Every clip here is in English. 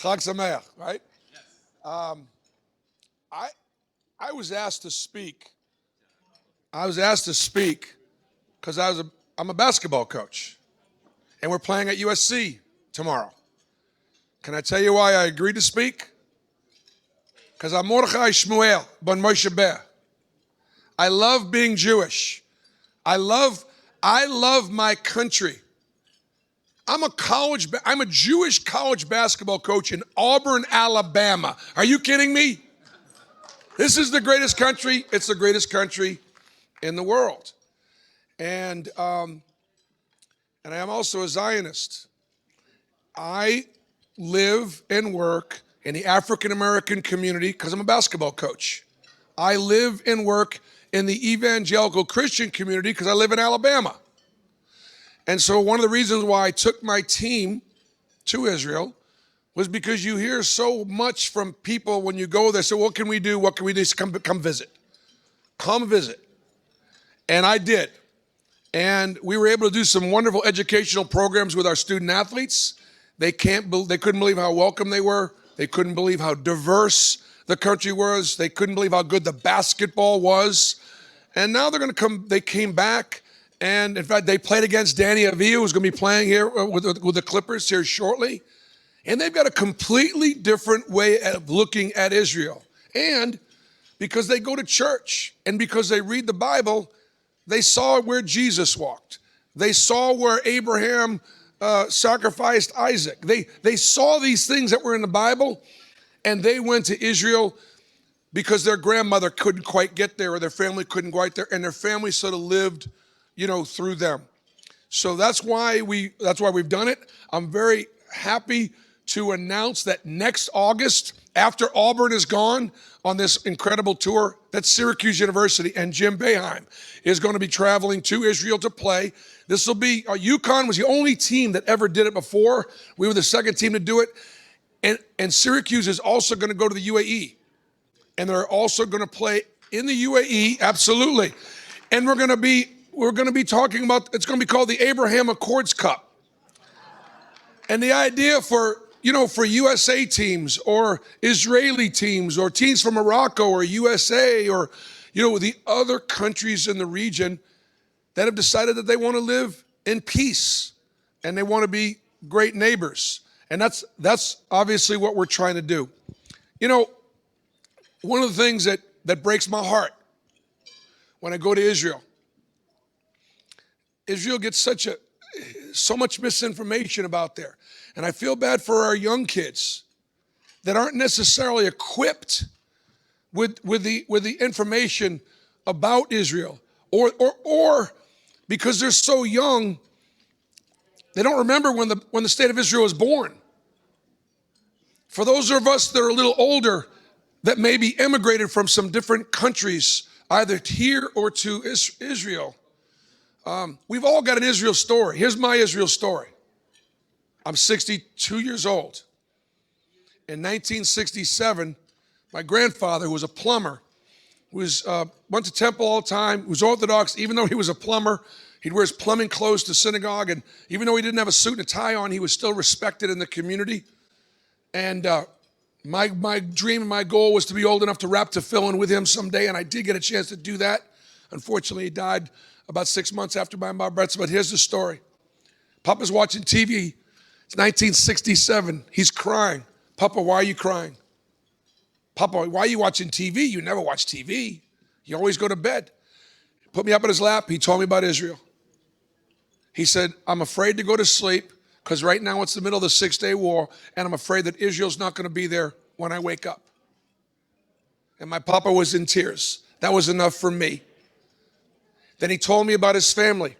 Chag Sameach, right? I I was asked to speak. I was asked to speak because I'm a basketball coach, and we're playing at USC tomorrow. Can I tell you why I agreed to speak? Because I'm Mordechai Shmuel ben Moshe Ber. I love being Jewish. I love my country. I'm a Jewish college basketball coach in Auburn, Alabama. Are you kidding me? This is the greatest country. It's the greatest country in the world. And I am also a Zionist. I live and work in the African American community because I'm a basketball coach. I live and work in the evangelical Christian community because I live in Alabama. And so one of the reasons why I took my team to Israel was because you hear so much from people when you go there. So what can we do? What can we do? Come visit. Come visit. And I did. And we were able to do some wonderful educational programs with our student athletes. They couldn't believe how welcome they were. They couldn't believe how diverse the country was. They couldn't believe how good the basketball was. And now they're going to come. They came back. And in fact, they played against Danny Avila, who's going to be playing here with the Clippers here shortly. And they've got a completely different way of looking at Israel. And because they go to church and because they read the Bible, they saw where Jesus walked. They saw where Abraham sacrificed Isaac. They saw these things that were in the Bible, and they went to Israel because their grandmother couldn't quite get there or their family couldn't quite there, and their family sort of lived, through them. So that's why we've done it. I'm very happy to announce that next August, after Auburn is gone on this incredible tour, that Syracuse University and Jim Boeheim is going to be traveling to Israel to play. This will be, UConn was the only team that ever did it before. We were the second team to do it. And Syracuse is also going to go to the UAE. And they're also going to play in the UAE, absolutely. And we're going to be talking about, it's going to be called the Abraham Accords Cup. And the idea for USA teams or Israeli teams or teams from Morocco or USA or, the other countries in the region that have decided that they want to live in peace and they want to be great neighbors. And that's obviously what we're trying to do. One of the things that breaks my heart when I go to Israel gets so much misinformation about there. And I feel bad for our young kids that aren't necessarily equipped with the information about Israel, or because they're so young, they don't remember when the state of Israel was born. For those of us that are a little older, that maybe immigrated from some different countries, either here or to Israel, we've all got an Israel story. Here's my Israel story. I'm 62 years old. In 1967, my grandfather, who was a plumber, went to temple all the time, was Orthodox. Even though he was a plumber, he'd wear his plumbing clothes to synagogue. And even though he didn't have a suit and a tie on, he was still respected in the community. And my dream and my goal was to be old enough to rap tefillin with him someday. And I did get a chance to do that. Unfortunately, he died about 6 months after my bar mitzvah. But here's the story. Papa's watching TV. It's 1967. He's crying. Papa, why are you crying? Papa, why are you watching TV? You never watch TV. You always go to bed. He put me up on his lap. He told me about Israel. He said, I'm afraid to go to sleep because right now it's the middle of the 6-day war, and I'm afraid that Israel's not going to be there when I wake up. And my papa was in tears. That was enough for me. Then he told me about his family.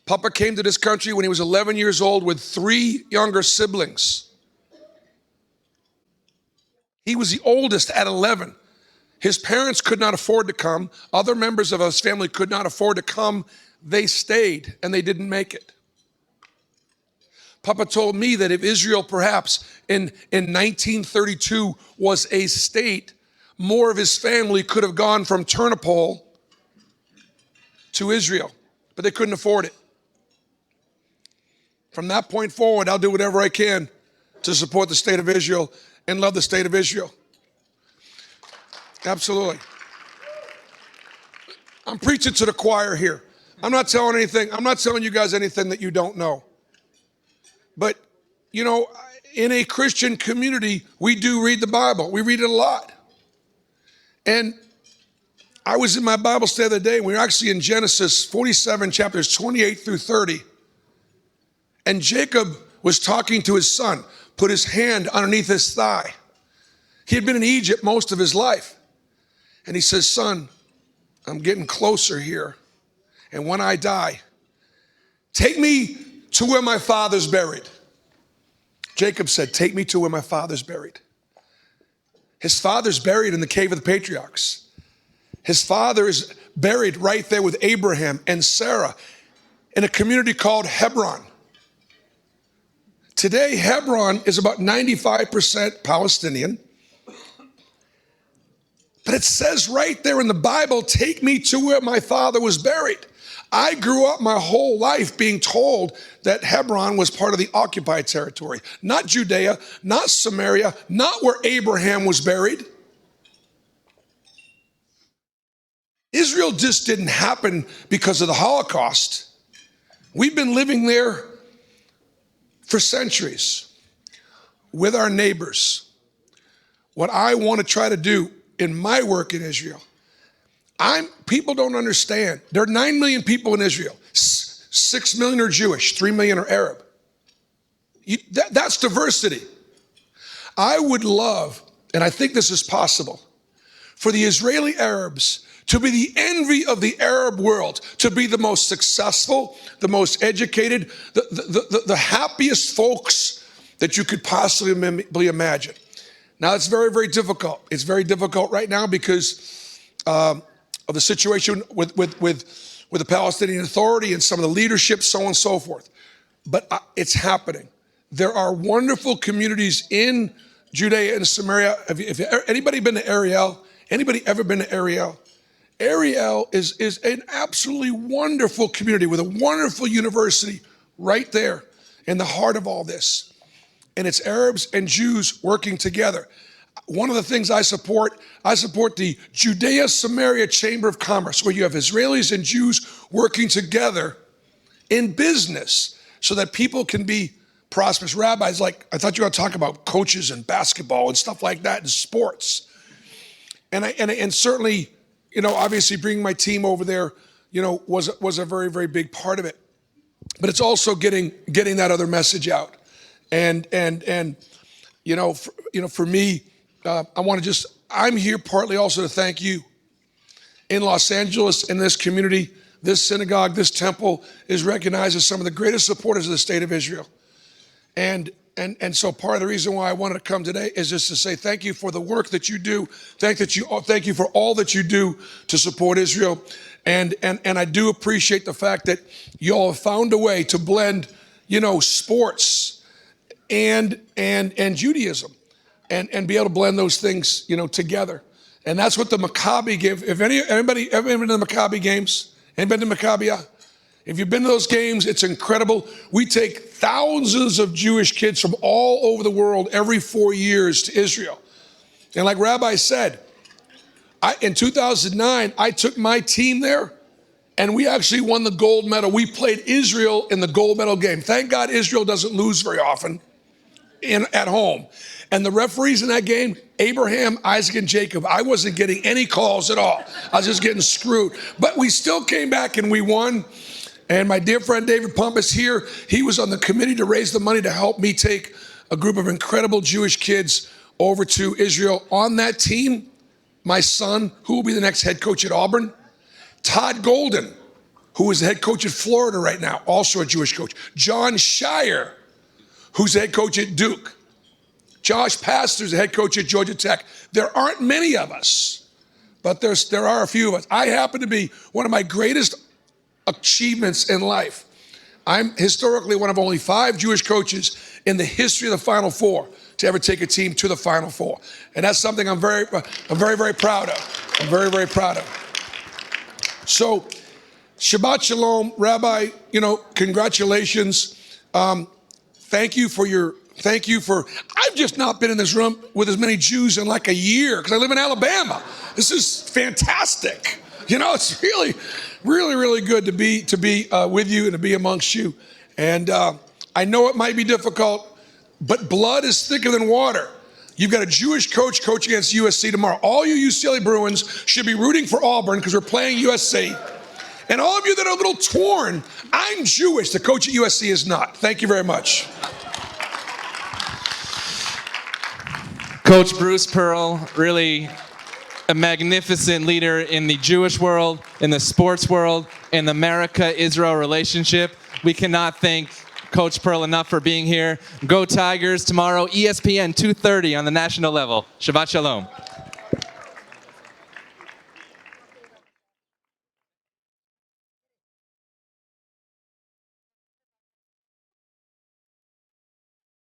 Papa came to this country when he was 11 years old with 3 younger siblings. He was the oldest at 11. His parents could not afford to come. Other members of his family could not afford to come. They stayed and they didn't make it. Papa told me that if Israel perhaps in 1932 was a state, more of his family could have gone from Ternopil to Israel, but they couldn't afford it. From that point forward, I'll do whatever I can to support the state of Israel and love the state of Israel. Absolutely. I'm preaching to the choir here. I'm not telling you guys anything that you don't know. But, you know, in a Christian community, we do read the Bible. We read it a lot. And I was in my Bible study the other day. We were actually in Genesis 47, chapters 28 through 30. And Jacob was talking to his son, put his hand underneath his thigh. He had been in Egypt most of his life. And he says, son, I'm getting closer here. And when I die, take me to where my father's buried. Jacob said, take me to where my father's buried. His father's buried in the cave of the patriarchs. His father is buried right there with Abraham and Sarah in a community called Hebron. Today, Hebron is about 95% Palestinian. But it says right there in the Bible, take me to where my father was buried. I grew up my whole life being told that Hebron was part of the occupied territory, not Judea, not Samaria, not where Abraham was buried. Israel just didn't happen because of the Holocaust. We've been living there for centuries with our neighbors. What I want to try to do in my work in Israel, people don't understand. There are 9 million people in Israel. 6 million are Jewish, 3 million are Arab. That's diversity. I would love, and I think this is possible, for the Israeli Arabs to be the envy of the Arab world, to be the most successful, the most educated, the happiest folks that you could possibly imagine. Now, it's very, very difficult. It's very difficult right now because of the situation with the Palestinian Authority and some of the leadership, so on and so forth. But it's happening. There are wonderful communities in Judea and Samaria. If anybody been to Ariel? Anybody ever been to Ariel? Ariel is an absolutely wonderful community with a wonderful university right there in the heart of all this. And it's Arabs and Jews working together. One of the things I support the Judea-Samaria Chamber of Commerce, where you have Israelis and Jews working together in business so that people can be prosperous. Rabbis, like, I thought you were going to talk about coaches and basketball and stuff like that and sports. And certainly, you know, obviously bringing my team over there, you know, was a very, very big part of it. But it's also getting that other message out. And for me, I'm here partly also to thank you. In Los Angeles, in this community, this synagogue, this temple is recognized as some of the greatest supporters of the state of Israel. And so part of the reason why I wanted to come today is just to say thank you for the work that you do. Thank you for all that you do to support Israel. And I do appreciate the fact that you all have found a way to blend, you know, sports and Judaism and be able to blend those things, you know, together. And that's what the Maccabi give. If anybody ever been to the Maccabi games? Anybody been to Maccabi? If you've been to those games, it's incredible. We take thousands of Jewish kids from all over the world every 4 years to Israel. And like Rabbi said, in 2009, I took my team there and we actually won the gold medal. We played Israel in the gold medal game. Thank God Israel doesn't lose very often at home. And the referees in that game, Abraham, Isaac, and Jacob, I wasn't getting any calls at all. I was just getting screwed. But we still came back and we won. And my dear friend David Pump is here. He was on the committee to raise the money to help me take a group of incredible Jewish kids over to Israel. On that team, my son, who will be the next head coach at Auburn, Todd Golden, who is the head coach at Florida right now, also a Jewish coach. John Shire, who's the head coach at Duke. Josh Pastor's the head coach at Georgia Tech. There aren't many of us, but there are a few of us. I happen to be one of my greatest achievements in life. I'm historically one of only 5 Jewish coaches in the history of the Final Four to ever take a team to the Final Four. And that's something I'm very, very proud of. I'm very, very proud of. So, Shabbat Shalom, Rabbi, you know, congratulations. Thank you for your Thank you for, I've just not been in this room with as many Jews in like a year because I live in Alabama. This is fantastic. You know, it's really, really, really good to be with you and to be amongst you. And I know it might be difficult, but blood is thicker than water. You've got a Jewish coach against USC tomorrow. All you UCLA Bruins should be rooting for Auburn because we're playing USC. And all of you that are a little torn, I'm Jewish. The coach at USC is not. Thank you very much. Coach Bruce Pearl, really a magnificent leader in the Jewish world, in the sports world, in the America-Israel relationship. We cannot thank Coach Pearl enough for being here. Go Tigers tomorrow, ESPN 2:30 on the national level. Shabbat Shalom.